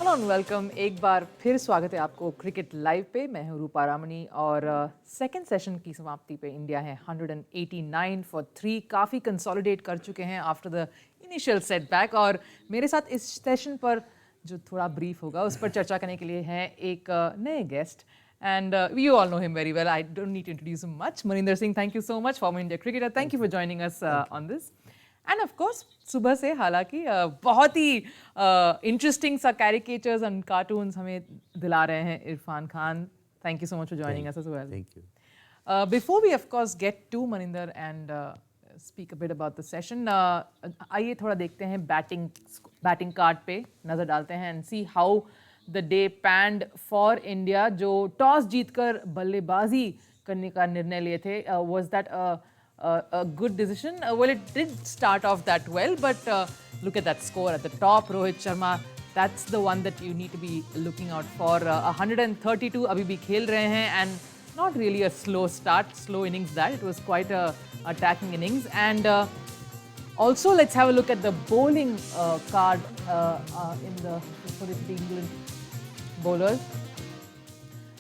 Hello and welcome. एक बार फिर स्वागत है आपको क्रिकेट लाइव पे। मैं हूं रूपा रामनी और सेकंड सेशन की समाप्ति पे इंडिया है 189 फॉर 3। काफ़ी कंसोलिडेट कर चुके हैं आफ्टर द इनिशियल सेटबैक। और मेरे साथ इस सेशन पर जो थोड़ा ब्रीफ होगा उस पर चर्चा करने के लिए हैं एक नए guest and you all know him very well. I don't need to introduce him much. Maninder Singh, thank you so much, former India cricketer. Thank you for joining us on this. And of course सुबह से हालांकि बहुत ही interesting सा caricatures and cartoons हमें दिला रहे हैं Irfan Khan. Thank you so much for joining us as well. Thank you. Before we of course get to Maninder and speak a bit about the session, आइए थोड़ा देखते हैं बैटिंग कार्ड पे नजर डालते हैं and see how the day panned for India, जो toss जीतकर बल्लेबाजी करने का निर्णय लिए थे। Was that a good decision? Well, it did start off that well, but look at that score at the top. Rohit Sharma, that's the one that you need to be looking out for. 132 अभी भी खेल रहे हैं and not really a slow start, slow innings that. It was quite a attacking innings. And also let's have a look at the bowling card in the for the England bowlers.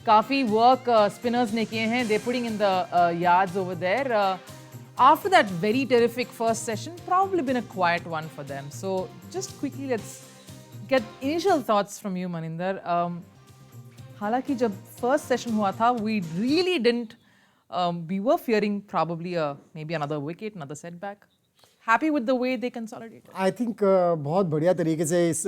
काफ़ी work spinners ने किए हैं. They're putting in the yards over there. After that very terrific first session, probably been a quiet one for them. So just quickly let's get initial thoughts from you, Maninder. हालांकि जब first session हुआ था, we really didn't. We were fearing probably maybe another wicket, another setback. Happy with the way they consolidated? I think बहुत बढ़िया तरीके से इस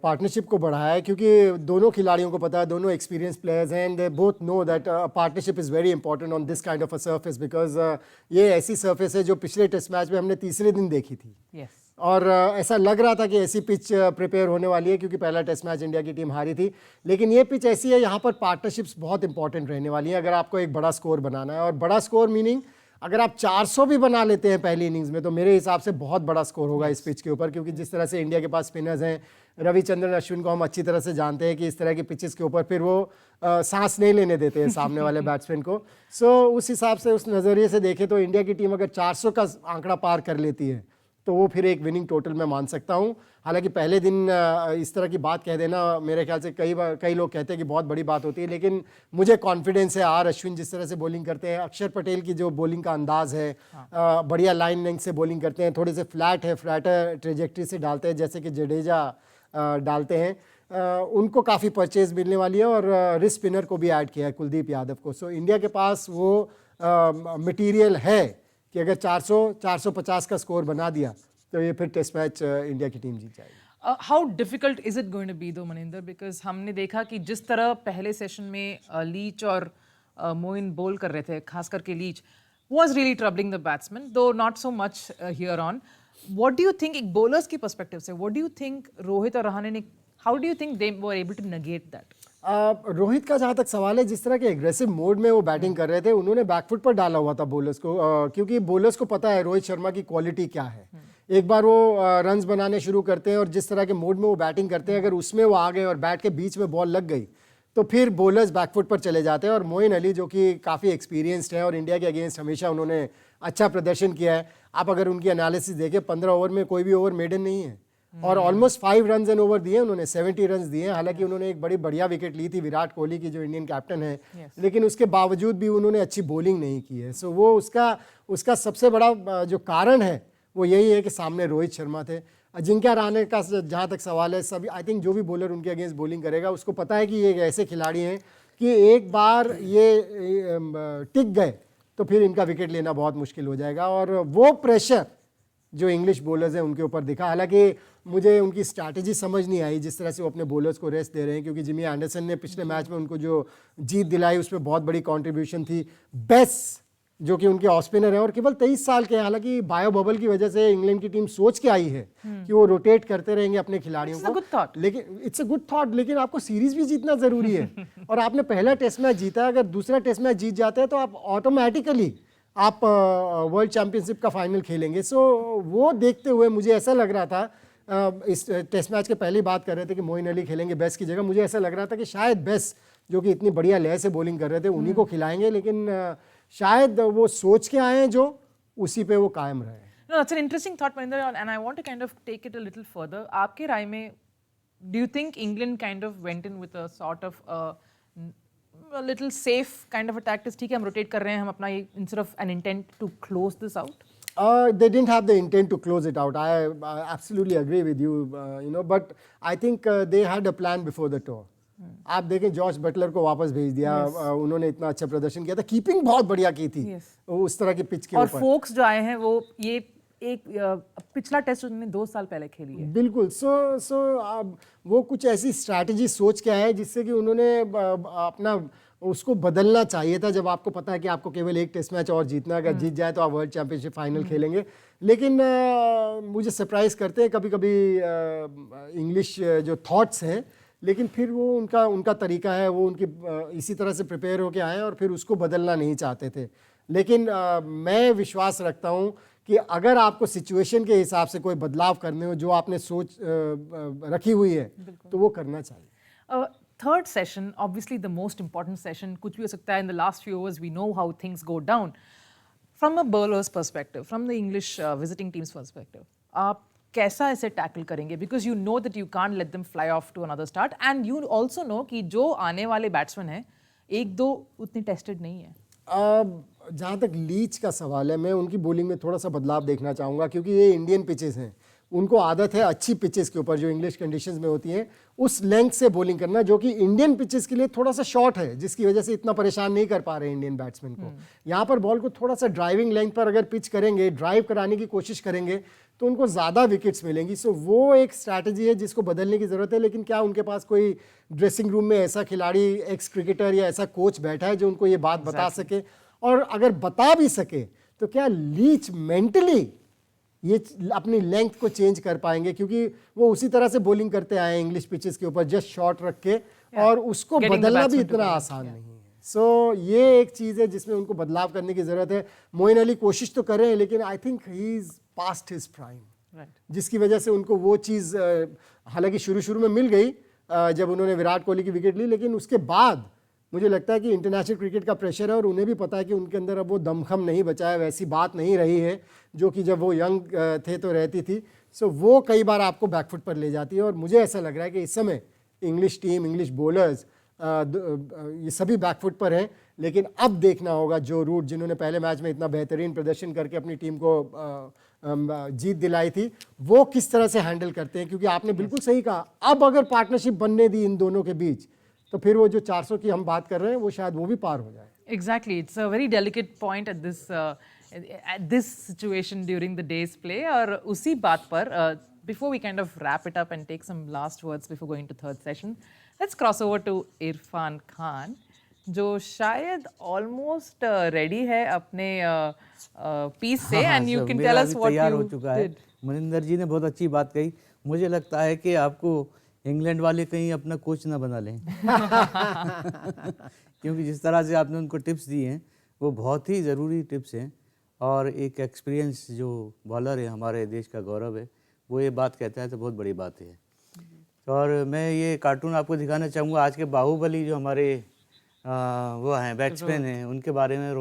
partnership को बढ़ाया है, क्योंकि दोनों खिलाड़ियों को पता है, दोनों एक्सपीरियंस प्लेयर्स हैं and they both know that partnership is very important on this kind of a surface, because ये ऐसी सरफेस है जो पिछले टेस्ट मैच में हमने तीसरे दिन देखी थी. Yes. और ऐसा लग रहा था कि ऐसी पिच प्रिपेयर होने वाली है, क्योंकि पहला टेस्ट मैच इंडिया की टीम हारी थी. लेकिन ये पिच ऐसी है, यहाँ पर पार्टनरशिप्स बहुत इंपॉर्टेंट रहने वाली है अगर आपको एक बड़ा स्कोर बनाना है. और बड़ा स्कोर मीनिंग अगर आप 400 भी बना लेते हैं पहली इनिंग्स में, तो मेरे हिसाब से बहुत बड़ा स्कोर होगा इस पिच के ऊपर, क्योंकि जिस तरह से इंडिया के पास स्पिनर्स हैं, रविचंद्रन अश्विन को हम अच्छी तरह से जानते हैं कि इस तरह की पिचेस के ऊपर फिर वो सांस नहीं लेने देते हैं सामने वाले बैट्समैन को. सो उस हिसाब से, उस नज़रिए से देखें तो इंडिया की टीम अगर 400 का आंकड़ा पार कर लेती है तो वो फिर एक विनिंग टोटल मैं मान सकता हूँ. हालांकि पहले दिन इस तरह की बात कह देना मेरे ख्याल से कई लोग कहते हैं कि बहुत बड़ी बात होती है, लेकिन मुझे कॉन्फिडेंस है. आर अश्विन जिस तरह से बॉलिंग करते हैं, अक्षर पटेल की जो बॉलिंग का अंदाज है, बढ़िया लाइन लेंथ से बॉलिंग करते हैं, थोड़े से फ्लैटर ट्रेजेक्ट्री से डालते हैं जैसे कि जडेजा डालते हैं. उनको काफ़ी परचेज मिलने वाली है और रिस्ट स्पिनर को भी ऐड किया है, कुलदीप यादव को. सो इंडिया के पास वो मटीरियल है कि अगर 450 का स्कोर बना दिया तो ये फिर टेस्ट मैच इंडिया की टीम जीत जाएगी. How difficult is it going to be though Maninder, because हमने देखा कि जिस तरह पहले सेशन में लीच और मोइन बोल कर रहे थे, खास करके Leach was really troubling the batsman, though not so much here on. What do you think, एक बॉलर्स की पर्सपेक्टिव से, what do you think Rohit और रहाणे ने, how do you think they were able to negate that? Rohit का जहाँ तक सवाल है, जिस तरह के एग्रेसिव मोड में वो बैटिंग कर रहे थे, उन्होंने बैकफुट पर डाला हुआ था बॉलर्स को, क्योंकि बॉलर्स को पता है रोहित शर्मा की क्वालिटी क्या है. एक बार वो रन्स बनाने शुरू करते हैं और जिस तरह के मोड में वो बैटिंग करते हैं, अगर उसमें वो आ गए और बैट के बीच में बॉल लग गई तो फिर बॉलर्स बैकफुट पर चले जाते हैं. और मोइन अली जो कि काफ़ी एक्सपीरियंस्ड है और इंडिया के अगेंस्ट हमेशा उन्होंने अच्छा प्रदर्शन किया है. आप अगर उनकी एनालिसिस देखें, 15 ओवर में कोई भी ओवर मेडन नहीं है और ऑलमोस्ट 5 रन एंड ओवर दिए उन्होंने, 70 रन दिए. हालांकि उन्होंने एक बड़ी बढ़िया विकेट ली थी विराट कोहली की, जो इंडियन कैप्टन है, लेकिन उसके बावजूद भी उन्होंने अच्छी बॉलिंग नहीं की है. सो वो उसका सबसे बड़ा जो कारण है वो यही है कि सामने रोहित शर्मा थे. अजिंक्य रहाणे का जहाँ तक सवाल है, सभी आई थिंक जो भी बॉलर उनके अगेंस्ट बॉलिंग करेगा उसको पता है कि ये ऐसे खिलाड़ी हैं कि एक बार ये टिक गए तो फिर इनका विकेट लेना बहुत मुश्किल हो जाएगा. और वो प्रेशर जो इंग्लिश बॉलर्स हैं उनके ऊपर दिखा. हालांकि मुझे उनकी स्ट्रैटेजी समझ नहीं आई जिस तरह से वो अपने बॉलर्स को रेस्ट दे रहे हैं, क्योंकि जिमी एंडरसन ने पिछले मैच में उनको जो जीत दिलाई उसमें बहुत बड़ी कंट्रीब्यूशन थी. बेस जो कि उनके ऑफ स्पिनर हैं और केवल 23 साल के हैं. हालांकि बायो बबल की वजह से इंग्लैंड की टीम सोच के आई है कि वो रोटेट करते रहेंगे अपने खिलाड़ियों को, लेकिन इट्स अ गुड थॉट. लेकिन आपको सीरीज भी जीतना जरूरी है और आपने पहला टेस्ट मैच जीता है, अगर दूसरा टेस्ट मैच जीत जाते हैं तो आप ऑटोमेटिकली आप वर्ल्ड चैंपियनशिप का फाइनल खेलेंगे. सो वो देखते हुए मुझे ऐसा लग रहा था, इस टेस्ट मैच के पहले बात कर रहे थे कि मोइन अली खेलेंगे बेस की जगह, मुझे ऐसा लग रहा था कि शायद बेस जो कि इतनी बढ़िया लय से बॉलिंग कर रहे थे उन्हीं को खिलाएंगे, लेकिन शायद वो सोच के आए हैं जो उसी पे वो कायम रहे. No, that's an interesting thought, Maninder, and I want to kind of take it a little further. आपके राय में do you think England kind of went in with a sort of a little safe kind of a tactic? ठीक है, हम rotate कर रहे हैं, हम अपना ये instead of an intent to close this out. They didn't have the intent to close it out. I absolutely agree with you, but I think they had a plan before the tour. आप देखें George Buttler को वापस भेज दिया, उन्होंने इतना अच्छा प्रदर्शन किया था, कीपिंग बहुत बढ़िया की थी उस तरह की पिच के और ऊपर। फोक्स जो आए हैं वो ये एक पिछला टेस्ट उन्होंने 2 साल पहले खेली है। बिल्कुल। सो वो कुछ ऐसी स्ट्रैटेजी सोच के आए जिससे कि उन्होंने अपना उसको बदलना चाहिए था। जब आपको पता है कि आपको केवल एक टेस्ट मैच और जीतना है, अगर जीत जाए तो आप वर्ल्ड चैंपियनशिप फाइनल खेलेंगे। लेकिन मुझे सरप्राइज करते हैं कभी कभी इंग्लिश जो थॉट्स हैं, लेकिन फिर वो उनका तरीका है, वो उनकी इसी तरह से प्रिपेयर होके आए और फिर उसको बदलना नहीं चाहते थे। लेकिन मैं विश्वास रखता हूँ कि अगर आपको सिचुएशन के हिसाब से कोई बदलाव करने हो, जो आपने सोच रखी हुई है, तो वो करना चाहिए। Third session, obviously the most important session, कुछ भी हो सकता है। In the last few hours, we know how things go down. From a bowler's perspective, from the English visiting team's perspective, आप कैसा इसे टैकल करेंगे? Because you know that you can't let them fly off to another start, and you also know कि जो आने वाले batsman हैं, 1-2 उतने टेस्टेड नहीं है। जहाँ तक लीच का सवाल है, मैं उनकी बॉलिंग में थोड़ा सा बदलाव देखना चाहूँगा, क्योंकि ये इंडियन पिचेस हैं। उनको आदत है अच्छी पिचेस के ऊपर जो इंग्लिश कंडीशंस में होती हैं उस लेंथ से बॉलिंग करना, जो कि इंडियन पिचेस के लिए थोड़ा सा शॉर्ट है, जिसकी वजह से इतना परेशान नहीं कर पा रहे इंडियन बैट्समैन को। यहाँ पर बॉल को थोड़ा सा ड्राइविंग लेंथ पर अगर पिच करेंगे, ड्राइव कराने की कोशिश करेंगे, तो उनको ज़्यादा विकेट्स मिलेंगी। सो वो एक स्ट्रैटेजी है जिसको बदलने की ज़रूरत है। लेकिन क्या उनके पास कोई ड्रेसिंग रूम में ऐसा खिलाड़ी, एक्स क्रिकेटर या ऐसा कोच बैठा है जो उनको ये बात बता सके? और अगर बता भी सके तो क्या लीच मेंटली ये अपनी लेंथ को चेंज कर पाएंगे? क्योंकि वो उसी तरह से बॉलिंग करते आए इंग्लिश पिचेस के ऊपर, जस्ट शॉट रख के, और उसको बदलना भी इतना आसान नहीं है। सो ये एक चीज़ है जिसमें उनको बदलाव करने की ज़रूरत है। मोइन अली कोशिश तो कर रहे हैं, लेकिन I think he is past his prime, जिसकी वजह से उनको वो चीज़ हालांकि शुरू में मिल गई जब उन्होंने विराट कोहली की विकेट ली, लेकिन उसके बाद मुझे लगता है कि इंटरनेशनल क्रिकेट का प्रेशर है और उन्हें भी पता है कि उनके अंदर अब वो दमखम नहीं बचा है, वैसी बात नहीं रही है जो कि जब वो यंग थे तो रहती थी। सो वो कई बार आपको बैकफुट पर ले जाती है, और मुझे ऐसा लग रहा है कि इस समय इंग्लिश टीम, इंग्लिश बॉलर्स ये सभी बैकफुट पर हैं। लेकिन अब देखना होगा जो रूट, जिन्होंने पहले मैच में इतना बेहतरीन प्रदर्शन करके अपनी टीम को जीत दिलाई थी, वो किस तरह से हैंडल करते हैं। क्योंकि आपने बिल्कुल सही कहा, अब अगर पार्टनरशिप बनने दी इन दोनों के बीच, तो फिर वो जो 400 की हम बात कर रहे हैं वो शायद वो भी पार हो जाए। Exactly, it's a very delicate point at this situation during the day's play. और उसी बात पर before we kind of wrap it up and take some last words before going to third session, let's cross over to Irfan Khan, जो शायद almost ready है अपने piece से, and you can tell us what तैयार हो you चुका है। did. Maninder जी ने बहुत अच्छी बात कही। मुझे लगता है कि आपको इंग्लैंड वाले कहीं अपना कोच ना बना लें क्योंकि जिस तरह से आपने उनको टिप्स दी हैं वो बहुत ही ज़रूरी टिप्स हैं, और एक एक्सपीरियंस जो बॉलर है, हमारे देश का गौरव है, वो ये बात कहता है तो बहुत बड़ी बात है। और मैं ये कार्टून आपको दिखाना चाहूँगा आज के बाहुबली जो हमारे वो हैं बैट्समैन हैं, उनके बारे में।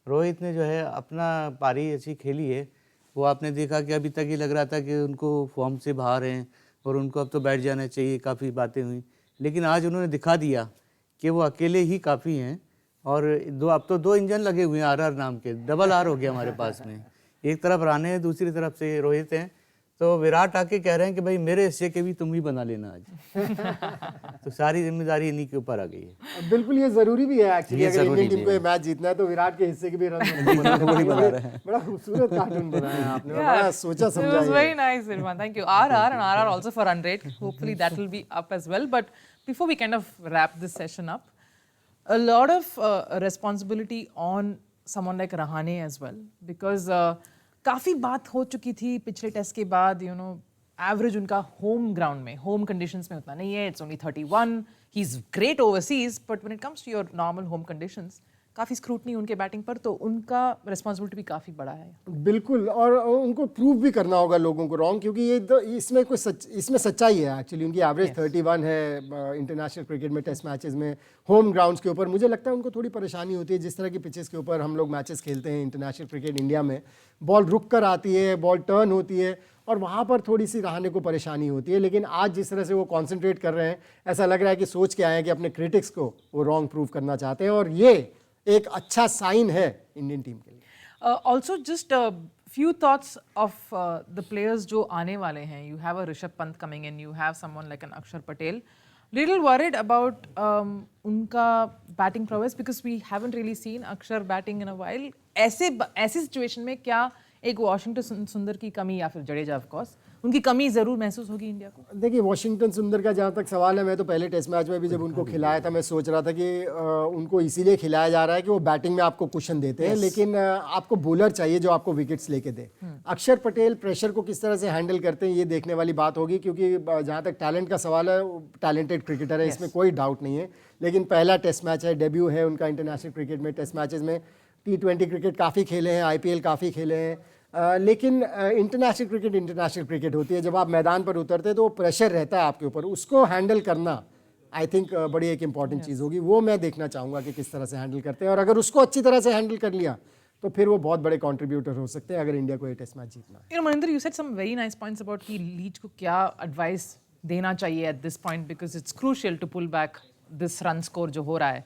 रोहित ने जो है अपना पारी अच्छी खेली है। वो आपने देखा कि अभी तक ही लग रहा था कि उनको फॉर्म से बाहर हैं और उनको अब तो बैठ जाना चाहिए, काफ़ी बातें हुई, लेकिन आज उन्होंने दिखा दिया कि वो अकेले ही काफ़ी हैं। और अब तो 2 इंजन लगे हुए हैं आर नाम के, डबल आर हो गया हमारे पास में। एक तरफ राणे हैं, दूसरी तरफ से रोहित हैं। तो विराट आके कह रहे हैं कि भाई मेरे हिस्से के भी तुम ही बना लेना आज तो सारी जिम्मेदारी इन्हीं के ऊपर आ गई है। बिल्कुल, ये जरूरी भी है एक्चुअली। अगर इंडियन टीम को ये मैच जीतना है तो विराट के हिस्से के भी रन बना रहे हैं। बड़ा खूबसूरत कार्टून बनाया आपने, बड़ा सोचा समझा। It was very nice, Irfan. Thank you. RR and RR also for run rate. Hopefully that will be up as well. But before we kind of wrap this session up, a lot of responsibility on someone like Rahane as well, because काफ़ी बात हो चुकी थी पिछले test के बाद। Average उनका home ground में, होम कंडीशंस में उतना नहीं है। It's only 31. He is great overseas, but when it comes to your normal home conditions काफ़ी स्क्रूटनी उनके बैटिंग पर, तो उनका रिस्पॉन्सिबिलिटी भी काफ़ी बड़ा है। बिल्कुल, और उनको प्रूव भी करना होगा लोगों को रॉन्ग, क्योंकि ये इसमें सच्चाई है एक्चुअली। उनकी एवरेज 31 है इंटरनेशनल क्रिकेट में, टेस्ट मैचेस में, होम ग्राउंड्स के ऊपर। मुझे लगता है उनको थोड़ी परेशानी होती है जिस तरह की पिचेस के ऊपर हम लोग मैचेस खेलते हैं इंटरनेशनल क्रिकेट इंडिया में। बॉल रुक कर आती है, बॉल टर्न होती है, और वहाँ पर थोड़ी सी रहाणे को परेशानी होती है। लेकिन आज जिस तरह से वो कॉन्सेंट्रेट कर रहे हैं, ऐसा लग रहा है कि सोच के आए हैं कि अपने क्रिटिक्स को वो रॉन्ग प्रूव करना चाहते हैं, और ये एक अच्छा साइन है इंडियन टीम के लिए। Also, just a few thoughts of the players जो आने वाले हैं. You have a Rishabh Pant coming in. You have someone like an Akshar Patel. Little worried about उनका batting prowess because we haven't really seen Akshar batting in a while. ऐसी situation में क्या एक Washington सुंदर की कमी या फिर जडेजा ऑफ कोर्स उनकी कमी जरूर महसूस होगी इंडिया को? देखिए, वॉशिंगटन सुंदर का जहाँ तक सवाल है, मैं तो पहले टेस्ट मैच में भी जब उनको खिलाया था, मैं सोच रहा था कि उनको इसीलिए खिलाया जा रहा है कि वो बैटिंग में आपको कुशन देते हैं, लेकिन आपको बॉलर चाहिए जो आपको विकेट्स लेके दे। अक्षर पटेल प्रेशर को किस तरह से हैंडल करते हैं, ये देखने वाली बात होगी, क्योंकि जहाँ तक टैलेंट का सवाल है, टैलेंटेड क्रिकेटर है, इसमें कोई डाउट नहीं है। लेकिन पहला टेस्ट मैच है, डेब्यू है उनका इंटरनेशनल क्रिकेट में। टेस्ट मैचेस में T20 क्रिकेट काफ़ी खेले हैं, IPL काफ़ी खेले हैं, लेकिन इंटरनेशनल क्रिकेट होती है। जब आप मैदान पर उतरते हैं तो वो प्रेशर रहता है आपके ऊपर, उसको हैंडल करना आई थिंक बड़ी एक इंपॉर्टेंट चीज़ होगी। वो मैं देखना चाहूँगा कि किस तरह से हैंडल करते हैं, और अगर उसको अच्छी तरह से हैंडल कर लिया तो फिर वो बहुत बड़े कंट्रीब्यूटर हो सकते हैं अगर इंडिया को ये टेस्ट मैच जीतना है। Maninder, you said some very nice points about कि लीच को क्या एडवाइस देना चाहिए at this point because it's crucial to pull back this run score जो हो रहा है.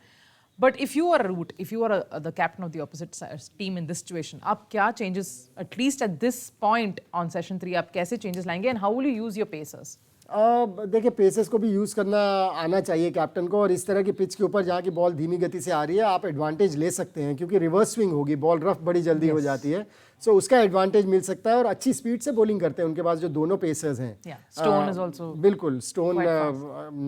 But if you are Root, if you are the captain of the opposite team in this situation, आप क्या changes, at least at this point on session 3, आप कैसे changes लाएंगे and how will you use your pacers? देखिए, pacers को भी use करना आना चाहिए कैप्टन को, और इस तरह की पिच के ऊपर जहाँ की बॉल धीमी गति से आ रही है, आप एडवांटेज ले सकते हैं, क्योंकि रिवर्स स्विंग होगी, बॉल रफ बड़ी जल्दी हो जाती है, सो उसका एडवांटेज मिल सकता है। और अच्छी स्पीड से बॉलिंग करते हैं उनके पास जो दोनों पेसर्स हैं। Stone is also बिल्कुल, स्टोन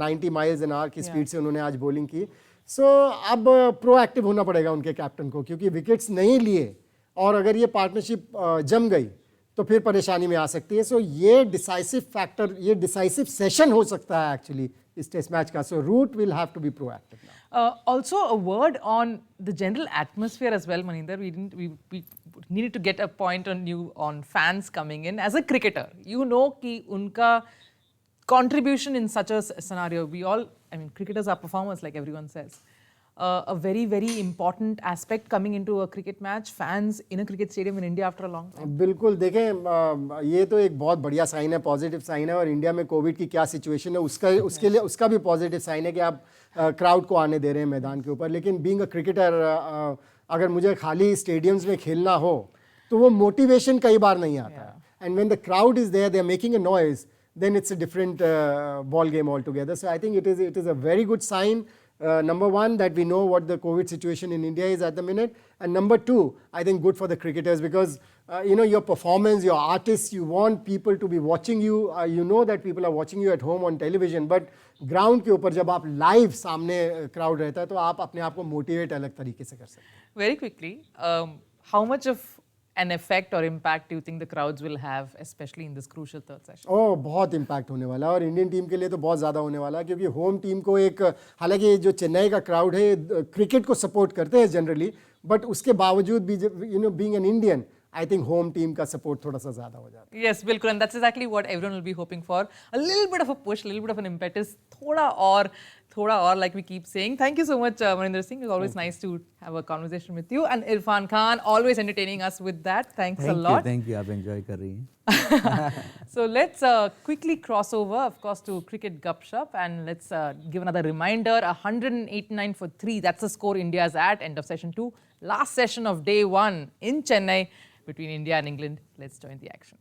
90 माइल्स एन आवर की स्पीड से उन्होंने आज बॉलिंग की। सो अब प्रोएक्टिव होना पड़ेगा उनके कैप्टन को, क्योंकि विकेट्स नहीं लिए और अगर ये पार्टनरशिप जम गई तो फिर परेशानी में आ सकती है। सो ये डिसाइसिव फैक्टर, ये डिसाइसिव सेशन हो सकता है एक्चुअली इस टेस्ट मैच का। So Root will have to be proactive now. Also a word on the general atmosphere as well, Maninder. We needed to get a point on you on fans coming in as a cricketer. You know कि उनका contribution in such a scenario, cricketers are performers like everyone says. A very, very important aspect coming into a cricket match, fans in a cricket stadium in India after a long time. बिल्कुल, देखें, ये तो एक बहुत बढ़िया sign है, positive sign है, और इंडिया में कोविड की क्या सिचुएशन है उसके लिए उसका भी पॉजिटिव साइन है कि आप क्राउड को आने दे रहे हैं मैदान के ऊपर। लेकिन बीइंग अ क्रिकेटर, अगर मुझे खाली स्टेडियम्स में खेलना हो तो वो मोटिवेशन कई बार नहीं आता है, and when the crowd is there, they are making a noise, then it's a different ball game altogether. So I think it is a very good sign. Number one, that we know what the COVID situation in India is at the minute, and number two, I think good for the cricketers, because your performance, your artists, you want people to be watching you. You know that people are watching you at home on television, but ground के ऊपर जब आप live सामने crowd रहता है तो आप अपने आप को motivate अलग तरीके से कर सकते हैं। Very quickly, how much of an effect or impact do you think the crowds will have, especially in this crucial third session? बहुत इम्पैक्ट होने वाला है, और इंडियन टीम के लिए तो बहुत ज़्यादा होने वाला है, क्योंकि होम टीम को एक, हालांकि जो चेन्नई का क्राउड है क्रिकेट को सपोर्ट करते हैं जनरली, बट उसके बावजूद भी being an Indian, I think home team का support थोड़ा सा ज़्यादा हो जाता है। Yes, बिल्कुल, and that's exactly what everyone will be hoping for. A little bit of a push, a little bit of an impetus, थोड़ा और, like we keep saying. Thank you so much, Maninder Singh. It's always nice to have a conversation with you, and Irfan Khan always entertaining us with that. Thanks a lot. Thank you. आप enjoy कर रही हैं। So let's quickly cross over, of course, to Cricket Gupshup, and let's give another reminder. 189 for 3. That's the score India is at. End of session 2. Last session of day 1 in Chennai between India and England. Let's join the action.